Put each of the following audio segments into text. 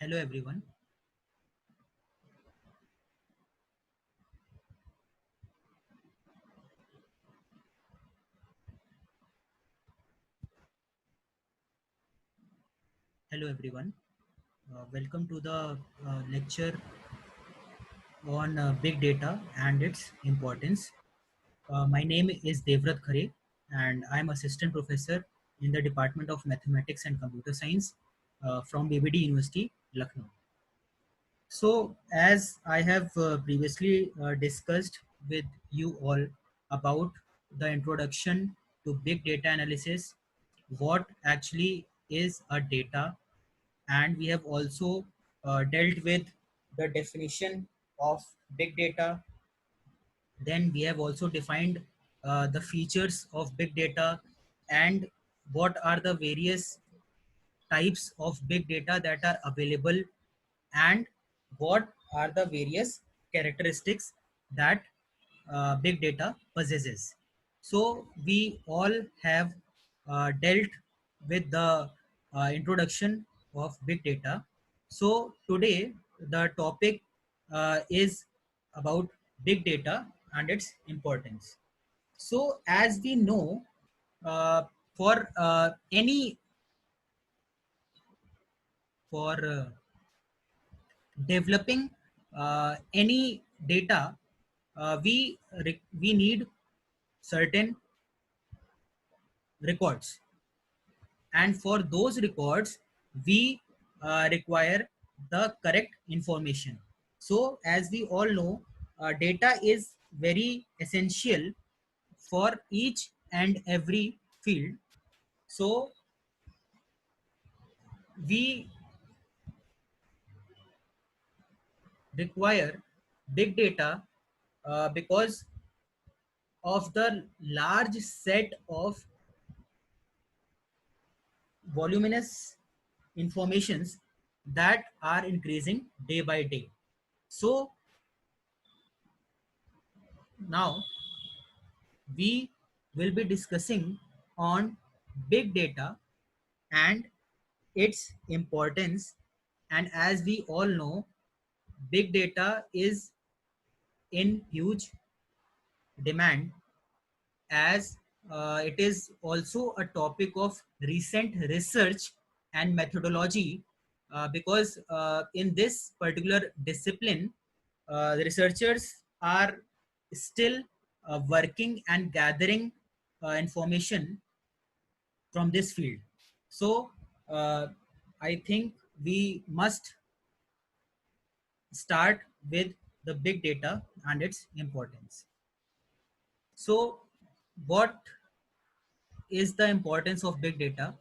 Hello everyone. Hello everyone. Welcome to the lecture on big data and its importance. My name is Devrat Khare and I'm assistant professor in the Department of Mathematics and Computer Science from BBD University, Lucknow. So, as I have previously discussed with you all about the introduction to big data analysis, what actually is a data, and we have also dealt with the definition of big data. Then we have also defined the features of big data and what are the various types of big data that are available and what are the various characteristics that big data possesses. So we all have dealt with the introduction of big data. So today the topic is about big data and its importance. So as we know, uh, for any for developing any data, we need certain records, and for those records we require the correct information. So as we all know, data is very essential for each and every field. So we require big data because of the large set of voluminous informations that are increasing day by day. So now we will be discussing on big data and its importance. And as we all know, big data is in huge demand, as it is also a topic of recent research and methodology, because in this particular discipline, the researchers are still working and gathering information from this field. So uh, I think we must start with the big data and its importance. So what is the importance of big data?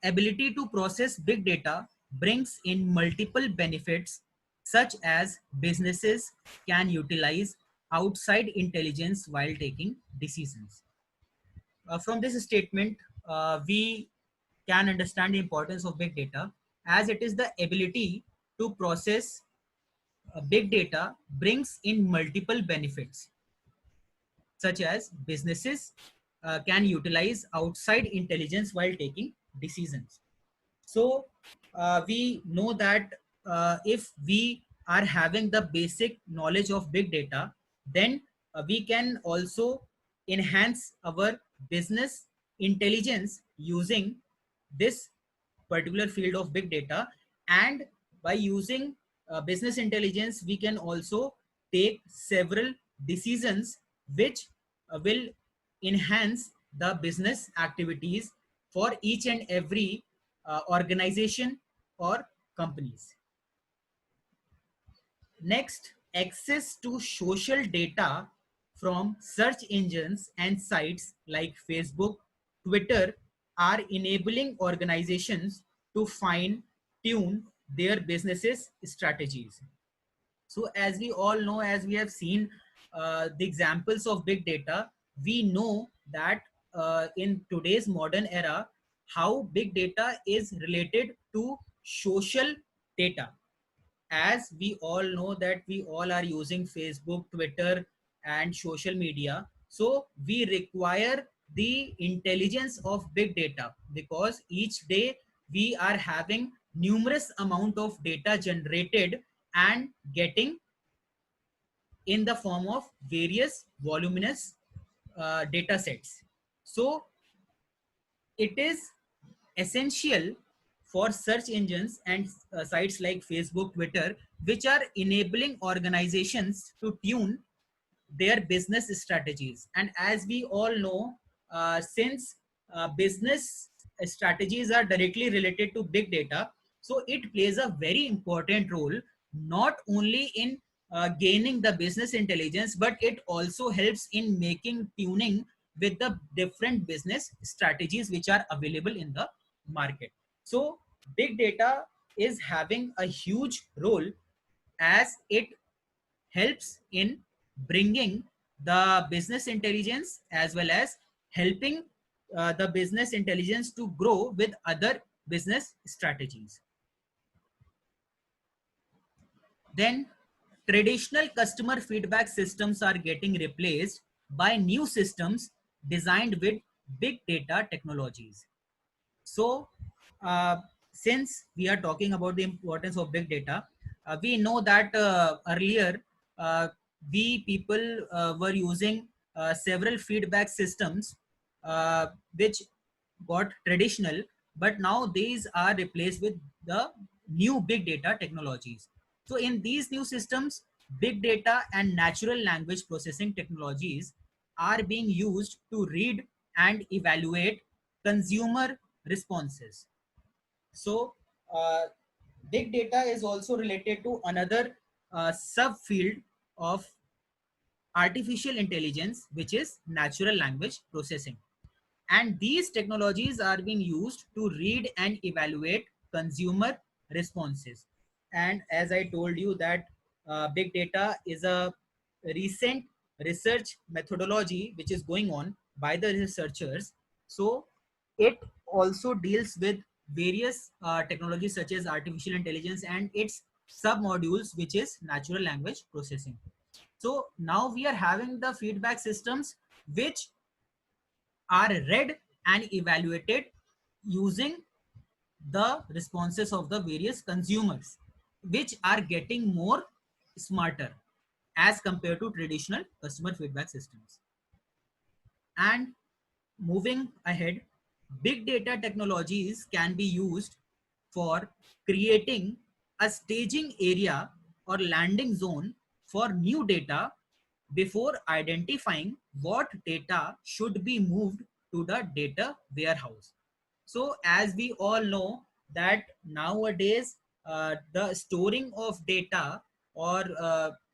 Ability to process big data brings in multiple benefits, such as businesses can utilize outside intelligence while taking decisions. From this statement, we can understand the importance of big data, as it is the ability to process big data brings in multiple benefits, such as businesses can utilize outside intelligence while taking decisions. So we know that if we are having the basic knowledge of big data, then we can also enhance our business intelligence using this particular field of big data. And by using business intelligence, we can also take several decisions which will enhance the business activities for each and every organization or companies. Next, access to social data from search engines and sites like Facebook, Twitter are enabling organizations to fine tune their businesses strategies. So as we all know, as we have seen the examples of big data, we know that in today's modern era, how big data is related to social data. As we all know that we all are using Facebook, Twitter and social media, so we require the intelligence of big data, because each day we are having numerous amount of data generated and getting in the form of various voluminous data sets. So it is essential for search engines and sites like Facebook, Twitter, which are enabling organizations to tune their business strategies. And as we all know, since business strategies are directly related to big data, so it plays a very important role not only in gaining the business intelligence, but it also helps in making tuning with the different business strategies which are available in the market. So big data is having a huge role as it helps in bringing the business intelligence as well as helping the business intelligence to grow with other business strategies. Then traditional customer feedback systems are getting replaced by new systems designed with big data technologies. So, since we are talking about the importance of big data, we know that earlier uh, we people were using several feedback systems which got traditional, but now these are replaced with the new big data technologies. So, in these new systems, big data and natural language processing technologies are being used to read and evaluate consumer responses. So, uh, big data is also related to another subfield of artificial intelligence, which is natural language processing. And these technologies are being used to read and evaluate consumer responses. And as I told you that big data is a recent research methodology which is going on by the researchers. So it also deals with various technologies such as artificial intelligence and its submodules, which is natural language processing. So now we are having the feedback systems which are read and evaluated using the responses of the various consumers, which are getting more smarter as compared to traditional customer feedback systems. And moving ahead, big data technologies can be used for creating a staging area or landing zone for new data before identifying what data should be moved to the data warehouse. So as we all know that nowadays the storing of data or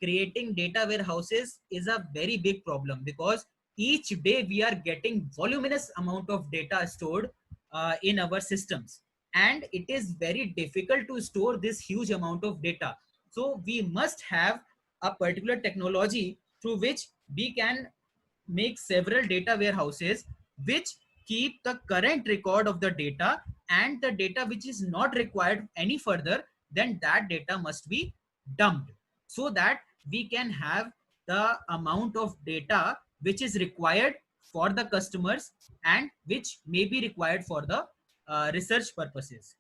creating data warehouses is a very big problem, because each day we are getting voluminous amount of data stored in our systems, and it is very difficult to store this huge amount of data. So we must have a particular technology through which we can make several data warehouses which keep the current record of the data, and the data which is not required any further, then that data must be dumped, so that we can have the amount of data which is required for the customers and which may be required for the research purposes.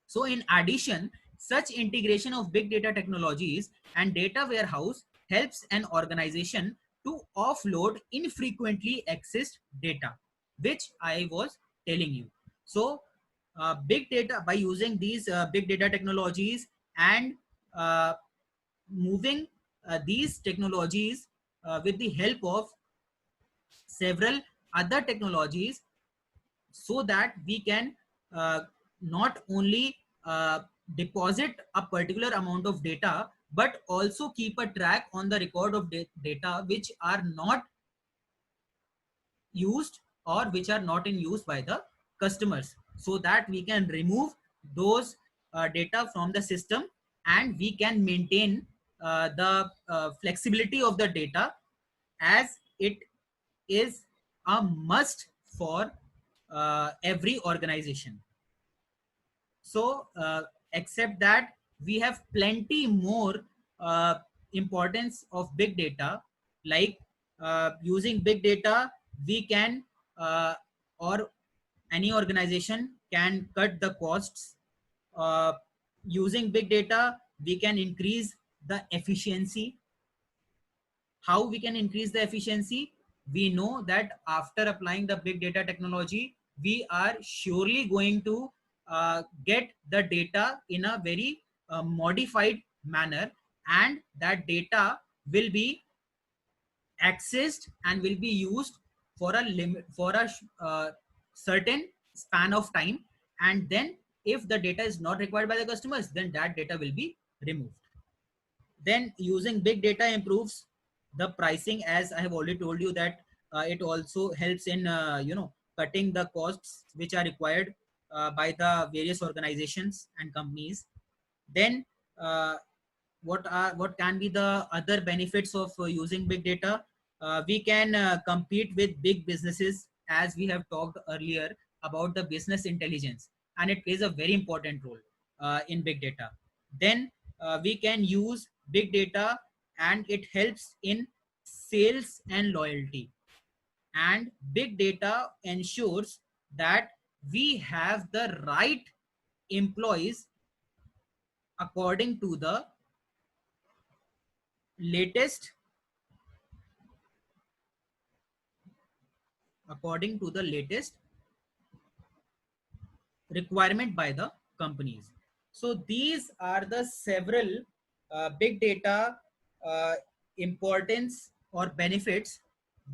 So in addition, such integration of big data technologies and data warehouse helps an organization to offload infrequently accessed data, which I was telling you. So big data, by using these big data technologies and uh, moving these technologies with the help of several other technologies, so that we can uh, not only deposit a particular amount of data, but also keep a track on the record of data which are not used or which are not in use by the customers, so that we can remove those data from the system, and we can maintain the flexibility of the data, as it is a must for every organization. So except that, we have plenty more uh, importance of big data, like using big data we can or any organization can cut the costs uh, using big data, we can increase the efficiency. How we can increase the efficiency? We know that after applying the big data technology, we are surely going to get the data in a very modified manner, and that data will be accessed and will be used for a limit, for a certain span of time, and then if the data is not required by the customers, then that data will be removed. Then using big data improves the pricing, as I have already told you that it also helps in cutting the costs which are required by the various organizations and companies. Then uh, what can be the other benefits of using big data? We can compete with big businesses, as we have talked earlier about the business intelligence, and it plays a very important role in big data. Then we can use big data, and it helps in sales and loyalty. And big data ensures that we have the right employees according to the latest according to the latest requirement by the companies. So these are the several big data uh, importance or benefits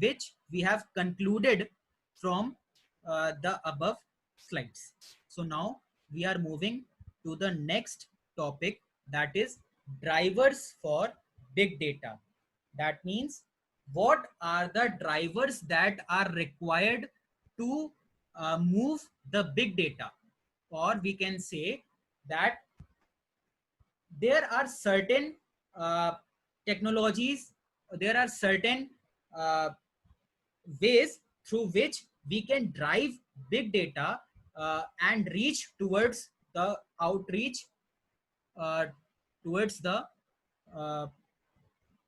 which we have concluded from the above slides. So now we are moving to the next topic, that is drivers for big data. That means what are the drivers that are required to move the big data, or we can say that there are certain uh, technologies, there are certain uh, ways through which we can drive big data and reach towards the outreach uh, towards the uh,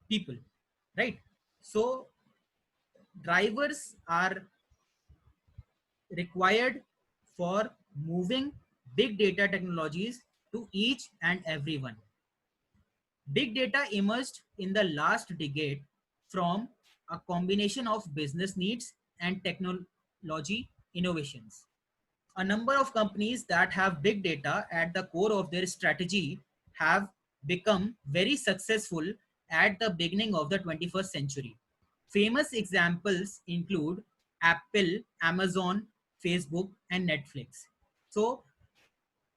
people, right? So drivers are required for moving big data technologies to each and everyone. Big data emerged in the last decade from a combination of business needs and technology innovations. A number of companies that have big data at the core of their strategy have become very successful at the beginning of the 21st century. Famous examples include Apple, Amazon, Facebook, and Netflix. So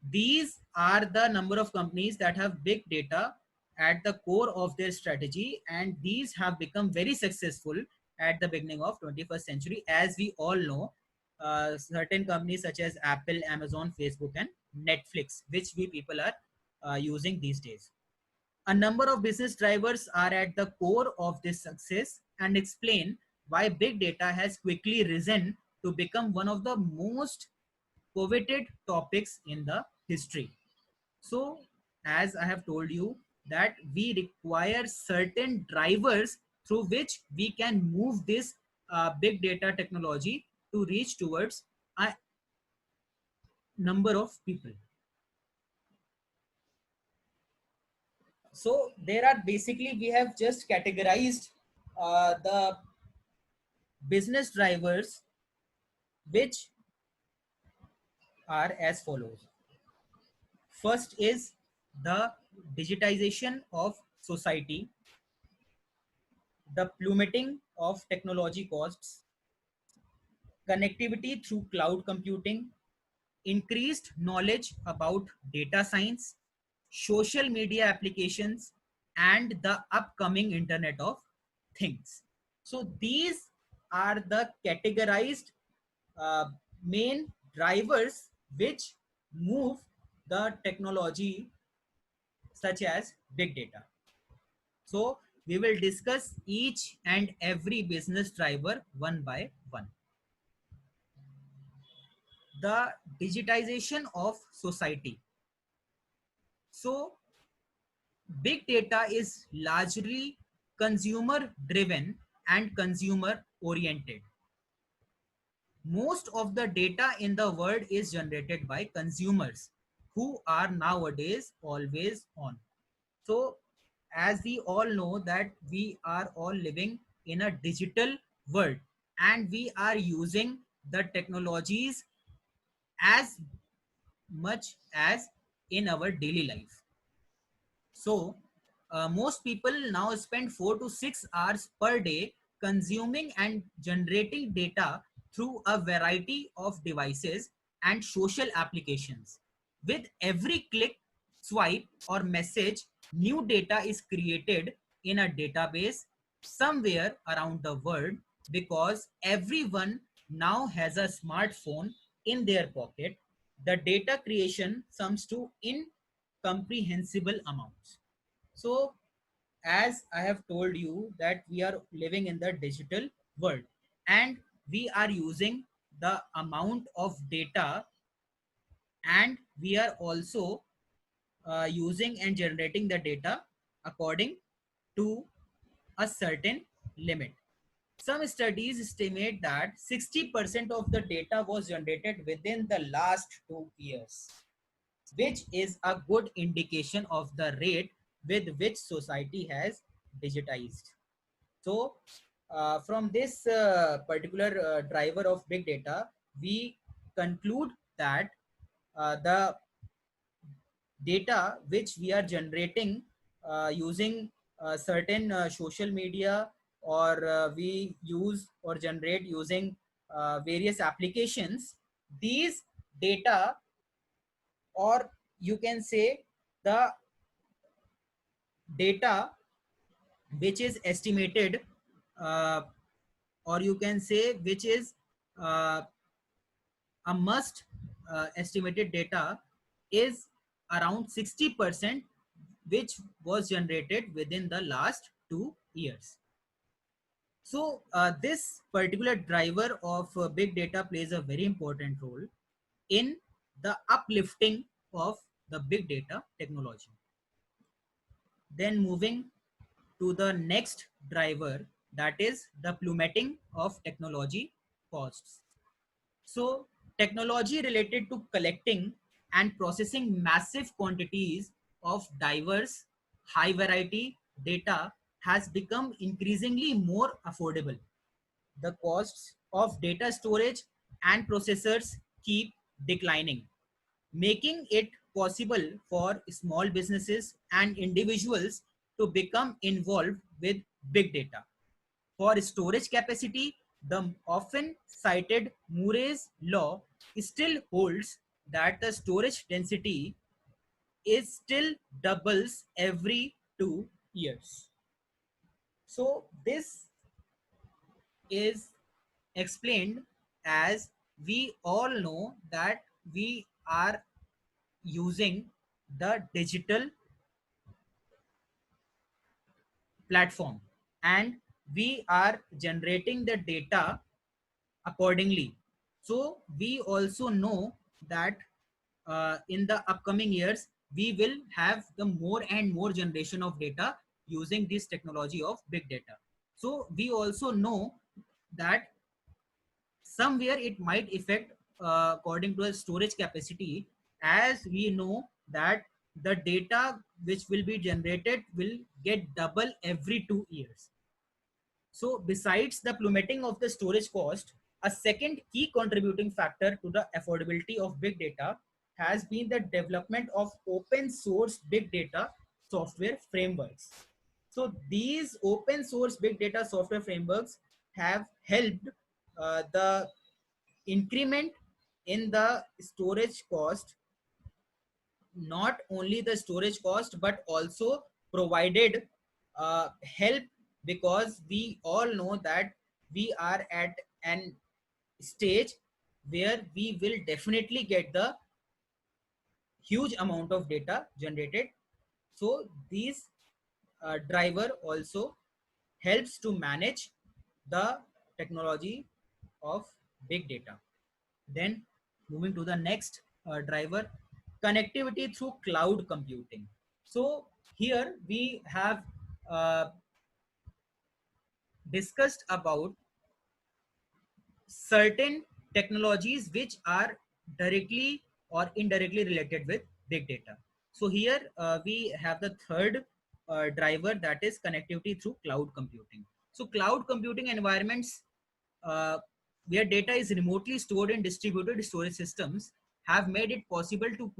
these are the number of companies that have big data at the core of their strategy, and these have become very successful at the beginning of 21st century. As we all know, certain companies such as Apple, Amazon, Facebook, and Netflix, which we people are using these days. A number of business drivers are at the core of this success and explain why big data has quickly risen to become one of the most coveted topics in the history. So, as I have told you, that we require certain drivers through which we can move this big data technology to reach towards a number of people. So there are basically, we have just categorized the business drivers, which are as follows. First is the digitization of society, the plummeting of technology costs, connectivity through cloud computing, increased knowledge about data science, social media applications, and the upcoming Internet of Things. So these are the categorized uh, main drivers which move the technology such as big data. So we will discuss each and every business driver one by one. The digitization of society. So big data is largely consumer driven and consumer oriented. Most of the data in the world is generated by consumers who are nowadays always on. So, as we all know that we are all living in a digital world and we are using the technologies as much as in our daily life. So, most people now spend 4 to 6 hours per day consuming and generating data through a variety of devices and social applications. With every click, swipe, or message, new data is created in a database somewhere around the world because everyone now has a smartphone in their pocket. The data creation sums to incomprehensible amounts. So, as I have told you that we are living in the digital world and we are using the amount of data, and we are also using and generating the data according to a certain limit. Some studies estimate that 60% of the data was generated within the last 2 years, which is a good indication of the rate with which society has digitized. So, from this particular driver of big data, we conclude that the data which we are generating using certain social media, or we use or generate using various applications, these data, or you can say the data which is estimated, uh, or you can say which is uh, a must estimated data, is around 60%, which was generated within the last 2 years. So this particular driver of big data plays a very important role in the uplifting of the big data technology. Then moving to the next driver, that is the plummeting of technology costs. So technology related to collecting and processing massive quantities of diverse, high variety data has become increasingly more affordable. The costs of data storage and processors keep declining, making it possible for small businesses and individuals to become involved with big data. For storage capacity, the often cited Murray's law still holds that the storage density is still doubles every 2 years. So this is explained as we all know that we are using the digital platform and we are generating the data accordingly. So we also know that in the upcoming years, we will have the more and more generation of data using this technology of big data. So we also know that somewhere it might affect according to a storage capacity, as we know that the data which will be generated will get double every 2 years. So besides the plummeting of the storage cost, a second key contributing factor to the affordability of big data has been the development of open source big data software frameworks. So these open source big data software frameworks have helped the increment in the storage cost, not only the storage cost but also provided help, because we all know that we are at an stage where we will definitely get the huge amount of data generated. So these driver also helps to manage the technology of big data. Then moving to the next driver, connectivity through cloud computing. So here we have uh, discussed about certain technologies which are directly or indirectly related with big data. So here we have the third driver, that is connectivity through cloud computing. So cloud computing environments uh, where data is remotely stored in distributed storage systems have made it possible to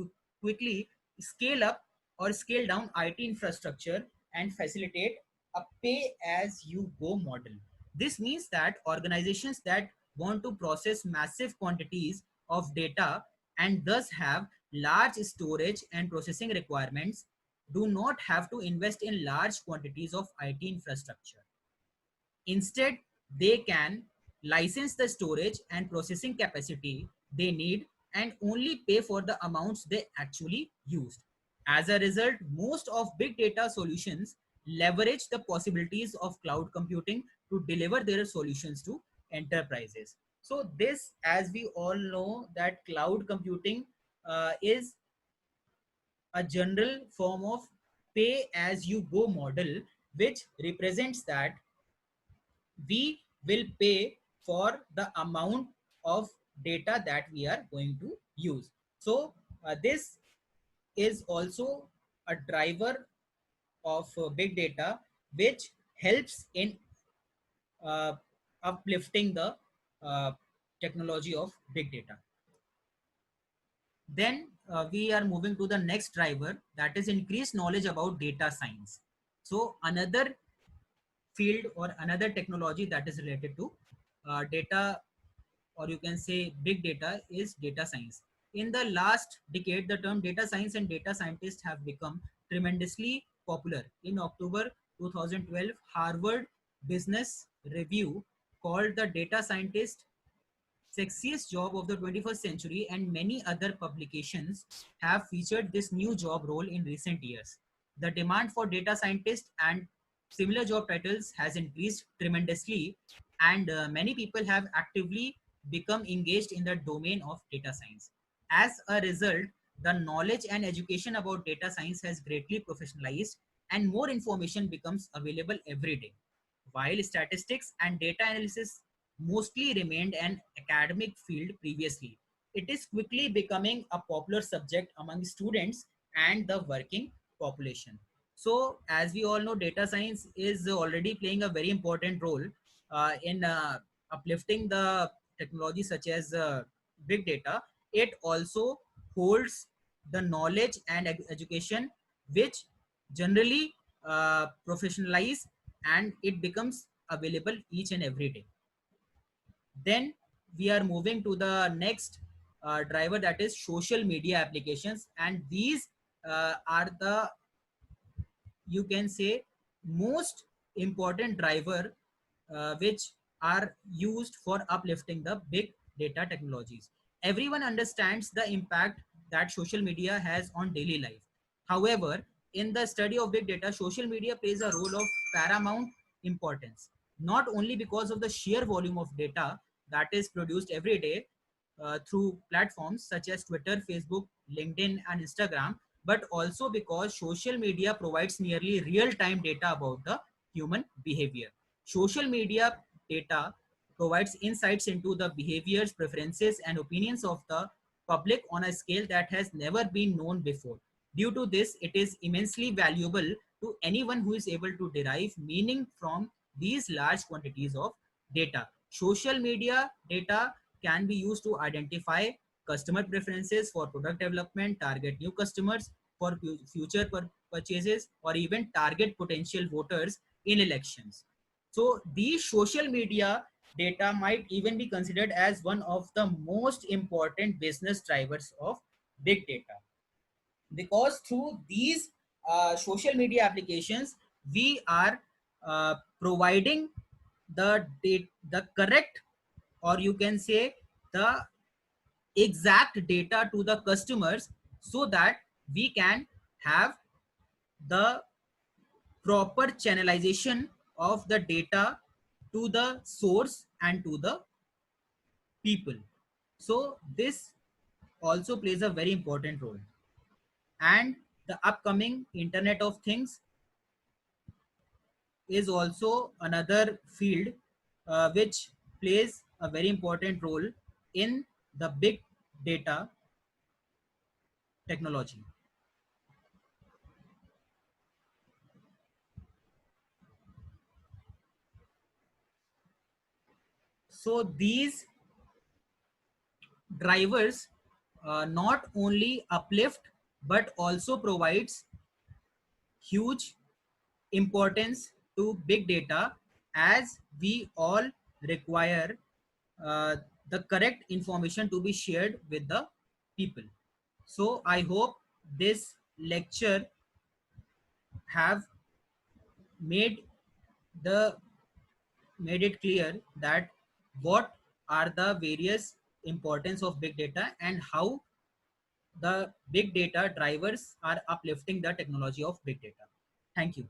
quickly scale up or scale down IT infrastructure and facilitate a pay as you go model. This means that organizations that want to process massive quantities of data and thus have large storage and processing requirements do not have to invest in large quantities of IT infrastructure. Instead, they can license the storage and processing capacity they need and only pay for the amounts they actually used. As a result, most of big data solutions leverage the possibilities of cloud computing to deliver their solutions to enterprises. So this, as we all know, that cloud computing is a general form of pay as you go model, which represents that we will pay for the amount of data that we are going to use. So this is also a driver of big data, which helps in uh, uplifting the uh, technology of big data. Then we are moving to the next driver, that is increased knowledge about data science. So another field or another technology that is related to data, or you can say big data, is data science. In the last decade, the term data science and data scientist have become tremendously popular. In October 2012, Harvard Business Review called the data scientist sexiest job of the 21st century, and many other publications have featured this new job role in recent years. The demand for data scientists and similar job titles has increased tremendously, and many people have actively become engaged in the domain of data science. As a result, the knowledge and education about data science has greatly professionalized, and more information becomes available every day. While statistics and data analysis mostly remained an academic field previously, it is quickly becoming a popular subject among students and the working population. So, as we all know, data science is already playing a very important role in uplifting the technology such as big data. It also holds the knowledge and education which generally professionalize, and it becomes available each and every day. Then we are moving to the next driver, that is social media applications, and these are the, you can say, most important driver which are used for uplifting the big data technologies. Everyone understands the impact that social media has on daily life. However, in the study of big data, social media plays a role of paramount importance, not only because of the sheer volume of data that is produced every day through platforms such as Twitter, Facebook, LinkedIn, and Instagram, but also because social media provides nearly real-time data about the human behavior. Social media data provides insights into the behaviors, preferences, and opinions of the public on a scale that has never been known before. Due to this, it is immensely valuable to anyone who is able to derive meaning from these large quantities of data. Social media data can be used to identify customer preferences for product development, target new customers for future purchases, or even target potential voters in elections. So these social media data might even be considered as one of the most important business drivers of big data, because through these social media applications we are providing the correct, or you can say the exact data to the customers, so that we can have the proper channelization of the data to the source and to the people. So this also plays a very important role. And the upcoming internet of things is also another field which plays a very important role in the big data technology. So these drivers not only uplift but also provides huge importance to big data, as we all require uh, the correct information to be shared with the people. So I hope this lecture have made the made it clear that what are the various importance of big data and how the big data drivers are uplifting the technology of big data. Thank you.